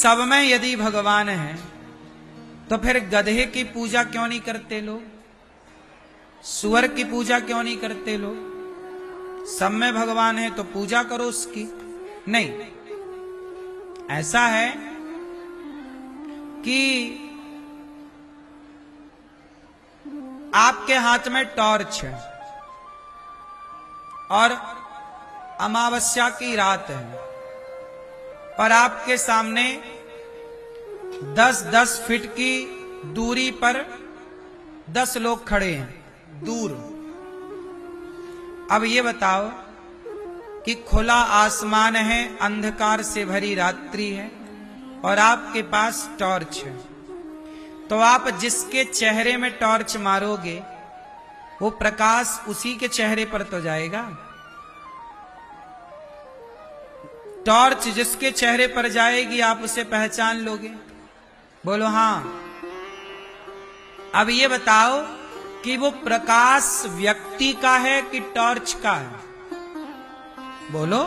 सब में यदि भगवान है तो फिर गधे की पूजा क्यों नहीं करते लोग? सुअर की पूजा क्यों नहीं करते लोग? सब में भगवान है तो पूजा करो उसकी। नहीं, ऐसा है कि आपके हाथ में टॉर्च है और अमावस्या की रात है और आपके सामने 10-10 फीट की दूरी पर 10 लोग खड़े हैं दूर। अब ये बताओ कि खुला आसमान है, अंधकार से भरी रात्रि है और आपके पास टॉर्च है, तो आप जिसके चेहरे में टॉर्च मारोगे वो प्रकाश उसी के चेहरे पर तो जाएगा। टॉर्च जिसके चेहरे पर जाएगी आप उसे पहचान लोगे। बोलो हाँ। अब ये बताओ कि वो प्रकाश व्यक्ति का है कि टॉर्च का है? बोलो,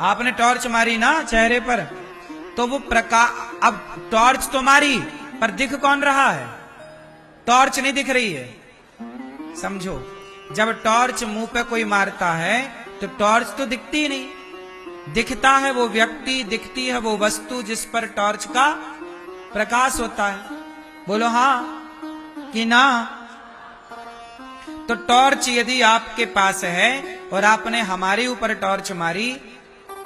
आपने टॉर्च मारी ना चेहरे पर, तो वो प्रकाश, अब टॉर्च तो मारी पर दिख कौन रहा है? टॉर्च नहीं दिख रही है। समझो, जब टॉर्च मुंह पे कोई मारता है तो टॉर्च तो दिखती ही नहीं, दिखता है वो व्यक्ति, दिखती है वो वस्तु जिस पर टॉर्च का प्रकाश होता है। बोलो हाँ कि ना? तो टॉर्च यदि आपके पास है और आपने हमारे ऊपर टॉर्च मारी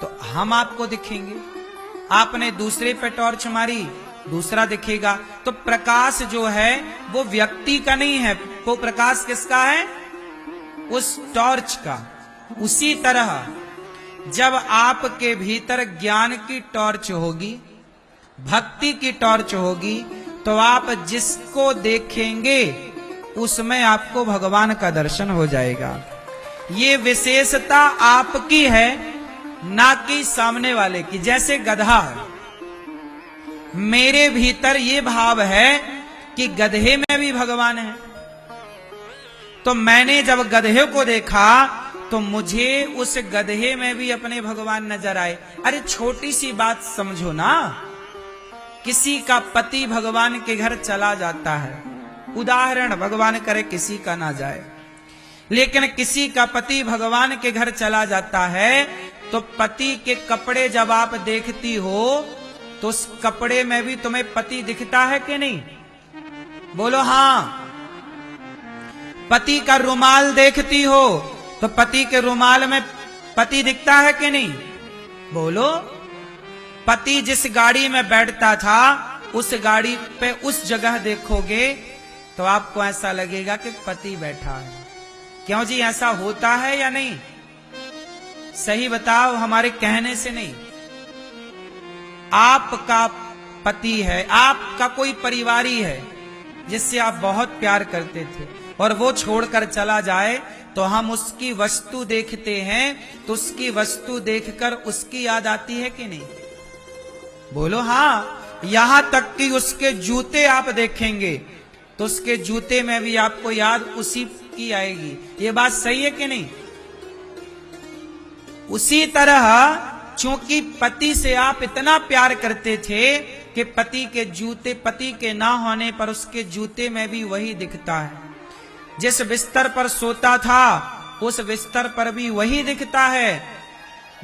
तो हम आपको दिखेंगे, आपने दूसरे पे टॉर्च मारी दूसरा दिखेगा। तो प्रकाश जो है वो व्यक्ति का नहीं है, वो प्रकाश किसका है? उस टॉर्च का। उसी तरह जब आपके भीतर ज्ञान की टॉर्च होगी, भक्ति की टॉर्च होगी, तो आप जिसको देखेंगे उसमें आपको भगवान का दर्शन हो जाएगा। ये विशेषता आपकी है, ना कि सामने वाले की। जैसे गधा है, मेरे भीतर ये भाव है कि गधे में भी भगवान है, तो मैंने जब गधे को देखा तो मुझे उस गधे में भी अपने भगवान नजर आए। अरे छोटी सी बात समझो ना, किसी का पति भगवान के घर चला जाता है, उदाहरण भगवान करे किसी का ना जाए, लेकिन किसी का पति भगवान के घर चला जाता है तो पति के कपड़े जब आप देखती हो तो उस कपड़े में भी तुम्हें पति दिखता है कि नहीं? बोलो हाँ। पति का रुमाल देखती हो तो पति के रुमाल में पति दिखता है कि नहीं? बोलो। पति जिस गाड़ी में बैठता था उस गाड़ी पे उस जगह देखोगे तो आपको ऐसा लगेगा कि पति बैठा है। क्यों जी, ऐसा होता है या नहीं? सही बताओ, हमारे कहने से नहीं। आपका पति है, आपका कोई परिवारी है जिससे आप बहुत प्यार करते थे और वो छोड़कर चला जाए तो हम उसकी वस्तु देखते हैं तो उसकी वस्तु देखकर उसकी याद आती है कि नहीं? बोलो हाँ। यहां तक कि उसके जूते आप देखेंगे तो उसके जूते में भी आपको याद उसी की आएगी। ये बात सही है कि नहीं? उसी तरह चूंकि पति से आप इतना प्यार करते थे कि पति के जूते, पति के ना होने पर उसके जूते में भी वही दिखता है। जिस बिस्तर पर सोता था उस बिस्तर पर भी वही दिखता है।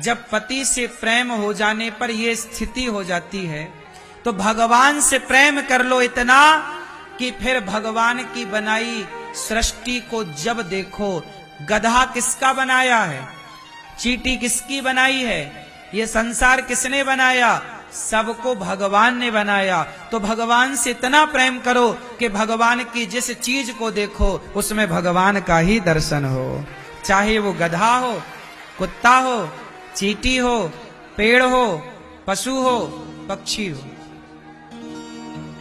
जब पति से प्रेम हो जाने पर यह स्थिति हो जाती है तो भगवान से प्रेम कर लो इतना कि फिर भगवान की बनाई सृष्टि को जब देखो, गधा किसका बनाया है? चींटी किसकी बनाई है? ये संसार किसने बनाया? सबको भगवान ने बनाया। तो भगवान से इतना प्रेम करो कि भगवान की जिस चीज को देखो उसमें भगवान का ही दर्शन हो। चाहे वो गधा हो, कुत्ता हो, चींटी हो, पेड़ हो, पशु हो, पक्षी हो।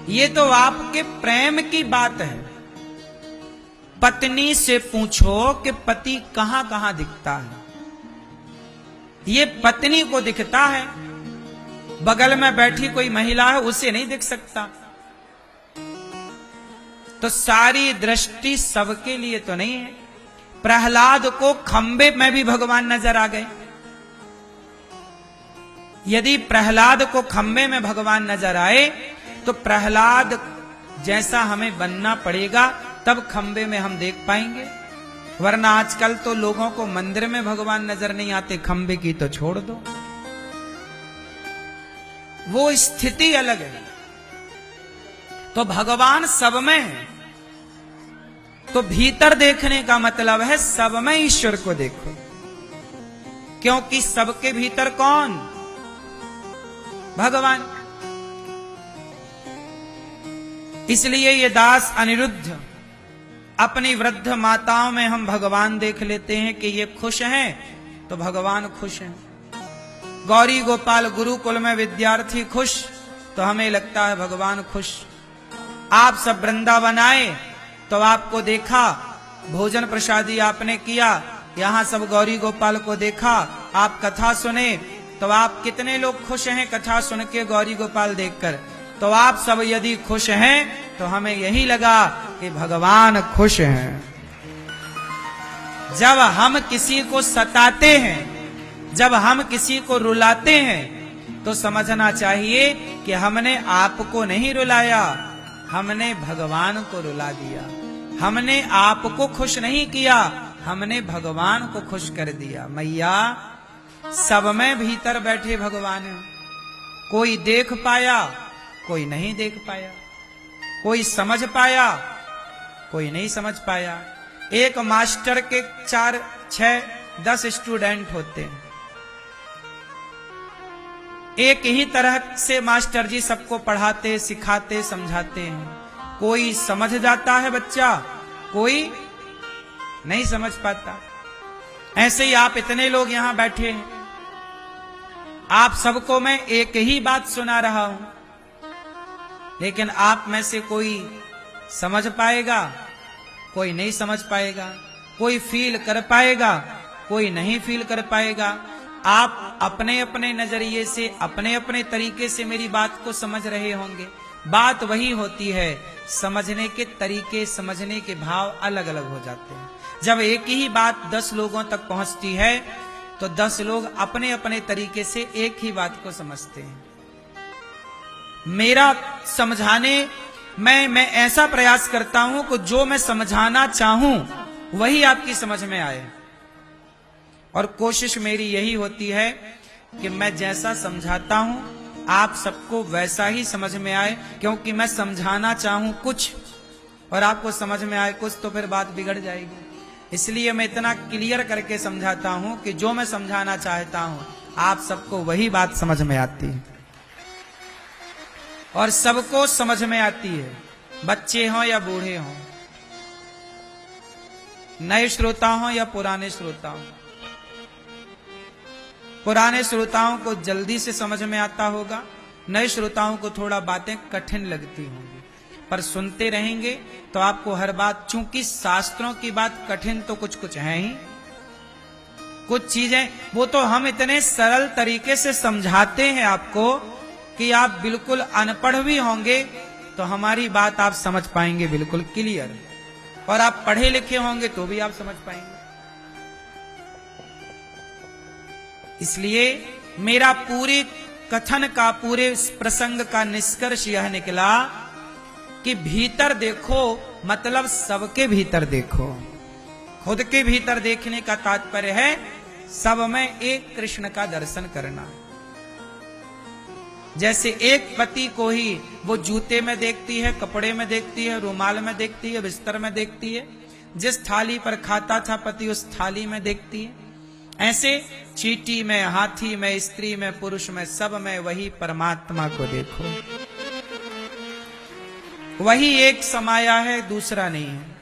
ये तो आपके प्रेम की बात है। पत्नी से पूछो कि पति कहां कहां दिखता है। ये पत्नी को दिखता है, बगल में बैठी कोई महिला है उसे नहीं दिख सकता। तो सारी दृष्टि सबके लिए तो नहीं है। प्रहलाद को खंबे में भी भगवान नजर आ गए। यदि प्रहलाद को खंबे में भगवान नजर आए तो प्रहलाद जैसा हमें बनना पड़ेगा, तब खंबे में हम देख पाएंगे। वरना आजकल तो लोगों को मंदिर में भगवान नजर नहीं आते, खंबे की तो छोड़ दो। वो स्थिति अलग है। तो भगवान सब में है, तो भीतर देखने का मतलब है सब में ईश्वर को देखो। क्योंकि सबके भीतर कौन? भगवान। इसलिए ये दास अनिरुद्ध अपनी वृद्ध माताओं में हम भगवान देख लेते हैं कि ये खुश हैं तो भगवान खुश हैं। गौरी गोपाल गुरुकुल में विद्यार्थी खुश तो हमें लगता है भगवान खुश। आप सब वृंदावन आए तो आपको देखा, भोजन प्रसादी आपने किया, यहां सब गौरी गोपाल को देखा, आप कथा सुने तो आप कितने लोग खुश हैं कथा सुन के, गौरी गोपाल देखकर। तो आप सब यदि खुश हैं तो हमें यही लगा कि भगवान खुश हैं। जब हम किसी को सताते हैं, जब हम किसी को रुलाते हैं, तो समझना चाहिए कि हमने आपको नहीं रुलाया, हमने भगवान को रुला दिया। हमने आपको खुश नहीं किया, हमने भगवान को खुश कर दिया। मैया, सब में भीतर बैठे भगवान हैं। कोई देख पाया, कोई नहीं देख पाया, कोई समझ पाया, कोई नहीं समझ पाया। एक मास्टर के 4, 6, 10 स्टूडेंट होते हैं। एक ही तरह से मास्टर जी सबको पढ़ाते, सिखाते, समझाते हैं। कोई समझ जाता है बच्चा, कोई नहीं समझ पाता। ऐसे ही आप इतने लोग यहां बैठे हैं, आप सबको मैं एक ही बात सुना रहा हूं, लेकिन आप में से कोई समझ पाएगा, कोई नहीं समझ पाएगा, कोई फील कर पाएगा, कोई नहीं फील कर पाएगा। आप अपने अपने नजरिए से, अपने अपने तरीके से मेरी बात को समझ रहे होंगे। बात वही होती है, समझने के तरीके, समझने के भाव अलग अलग हो जाते हैं। जब एक ही बात 10 लोगों तक पहुंचती है तो 10 लोग अपने अपने तरीके से एक ही बात को समझते हैं। मेरा समझाने मैं ऐसा प्रयास करता हूं कि जो मैं समझाना चाहूं वही आपकी समझ में आए, और कोशिश मेरी यही होती है कि मैं जैसा समझाता हूं आप सबको वैसा ही समझ में आए। क्योंकि मैं समझाना चाहूं कुछ और आपको समझ में आए कुछ, तो फिर बात बिगड़ जाएगी। इसलिए मैं इतना क्लियर करके समझाता हूं कि जो मैं समझाना चाहता हूं आप सबको वही बात समझ में आती है, और सबको समझ में आती है, बच्चे हों या बूढ़े हों, नए श्रोता हों या पुराने श्रोता हों। पुराने श्रोताओं को जल्दी से समझ में आता होगा, नए श्रोताओं को थोड़ा बातें कठिन लगती होंगी, पर सुनते रहेंगे तो आपको हर बात, चूंकि शास्त्रों की बात कठिन तो कुछ कुछ है ही, कुछ चीजें वो तो हम इतने सरल तरीके से समझाते हैं आपको कि आप बिल्कुल अनपढ़ भी होंगे तो हमारी बात आप समझ पाएंगे बिल्कुल क्लियर, और आप पढ़े लिखे होंगे तो भी आप समझ पाएंगे। इसलिए मेरा पूरे कथन का, पूरे प्रसंग का निष्कर्ष यह निकला कि भीतर देखो मतलब सबके भीतर देखो। खुद के भीतर देखने का तात्पर्य है सब में एक कृष्ण का दर्शन करना। जैसे एक पति को ही वो जूते में देखती है, कपड़े में देखती है, रुमाल में देखती है, बिस्तर में देखती है, जिस थाली पर खाता था पति उस थाली में देखती है, ऐसे चींटी में, हाथी में, स्त्री में, पुरुष में, सब में वही परमात्मा को देखो। वही एक समाया है, दूसरा नहीं है।